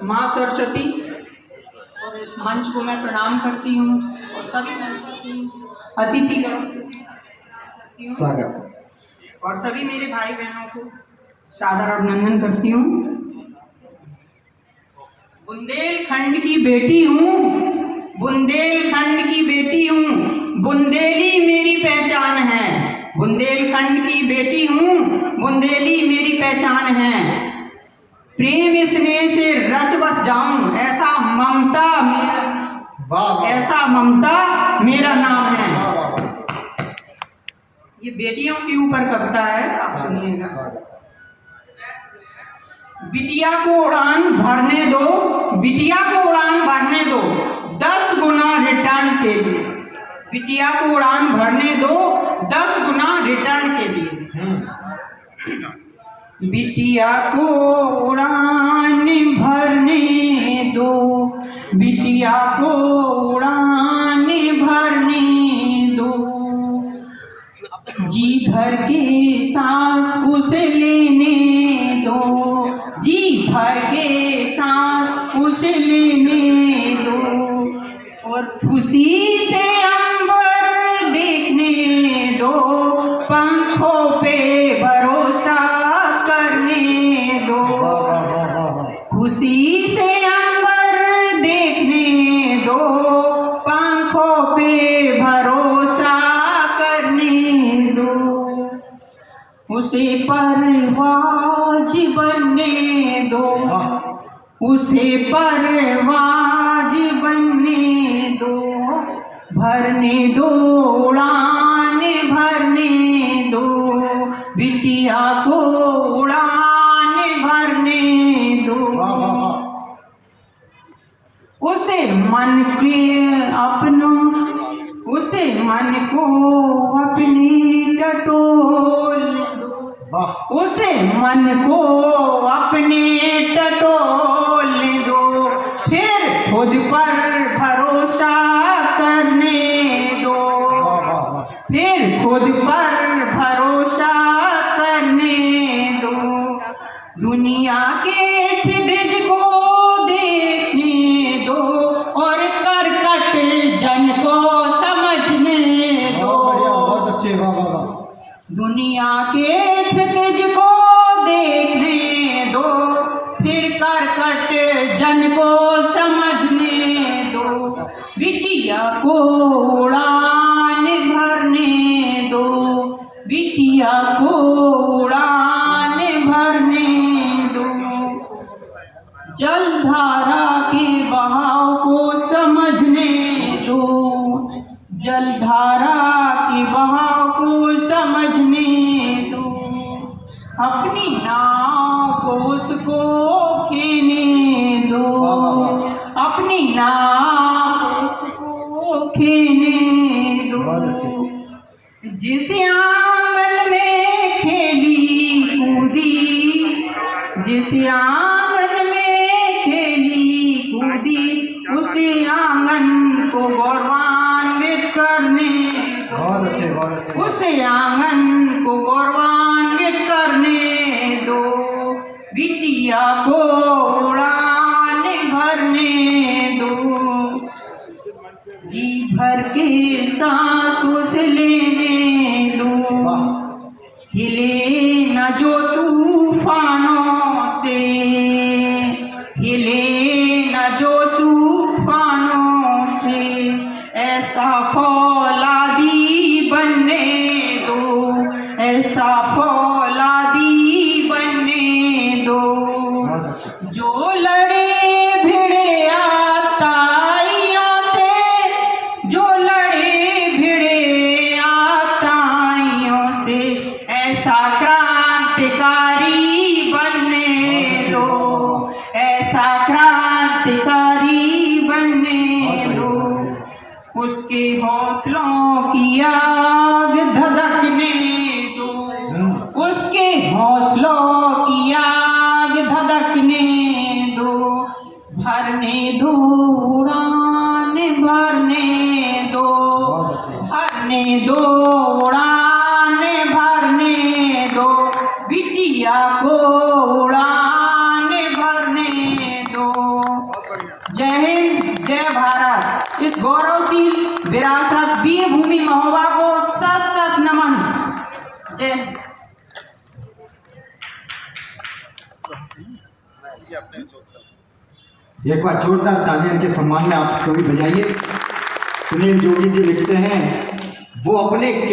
माँ सरस्वती और इस मंच को मैं प्रणाम करती हूँ और सभी अतिथिगणों को स्वागत और सभी मेरे भाई बहनों को सादर अभिनंदन करती हूँ। बुंदेलखंड की बेटी हूँ, बुंदेलखंड की बेटी हूँ, बुंदेली मेरी पहचान है। बुंदेलखंड की बेटी हूँ, बुंदेली मेरी पहचान है। प्रेम स्नेह से रच बस जाऊं, ऐसा ममता मेरा नाम है। ये बेटियों के ऊपर कविता है, आप सुनिएगा। बिटिया को उड़ान भरने दो, बिटिया को उड़ान भरने दो 10 गुना रिटर्न के लिए। बिटिया को उड़ान भरने दो 10 गुना रिटर्न के लिए। बिटिया को उड़ान भरने दो, बिटिया को उड़ान भरने दो, जी भर के सांस उसे लेने दो, जी भर के सांस उसे लेने दो, और खुशी से अंबर देखने दो, पंखों पे भरोसा करने दो, खुशी से अंबर देखने दो, पंखों पे भरोसा करने दो, उसे परवाज बनने दो, उसे परवाज बनने दो, भरने दो उड़ान भरने दो, बिटिया को उड़ान भरने दो। उसे मन के अपनों, उसे मन को अपने टटोल दो, उसे मन को अपने टटोल दो, फिर खुद पर भरोसा करने दो, फिर खुद पर भरोसा करने दो, दुनिया के छिद्र को देखने दो, और करकट जन को समझने दो। बहुत अच्छे, दुनिया के छिद्र को देखने दो, फिर करकट जन को समझने दो, बिटिया को उड़ान भरने दो, बिटिया को उड़ान भरने दो, जलधारा के बहाव को समझने दो, जलधारा के बहाव को समझने दो, अपनी नाव को उसको खेने दो, अपनी नाव को उसको खेने दो, जिस आंगन में खेली कूदी, जिस आंगन में खेली कूदी, उसी आंगन को गौरवान्वित करने दो, उस आंगन को गौरवान्वित करने दो, बिटिया को उड़ान भरने दो, जी भर के सांस उसे लेने दो, हिले न जो तूफानों से, हिले न जो तूफानों से, ऐसा फौलादी बनने दो, ऐसा फौलादी बनने दो, जो लड़े भिड़े आताइयों से, जो लड़े भिड़े आताइयों से, ऐसा क्रांतिकारी बनने दो, ऐसा क्रांतिकारी बनने दो, उसके हौसलों की आग धधकने दो, उसके हौसलों की आग धधकने दो, भरने दो उड़ान भरने दो, भरने दो उड़ान भरने दो, बिटिया को उड़ान भरने दो। जय हिंद, जय भारत। इस गौरवशील विरासत वीर भूमि महोबा को सत सत नमन। जय। एक बार जोरदार तालियां इनके सम्मान में आप सभी बजाइए। सुनील जोगी जी लिखते हैं वो अपने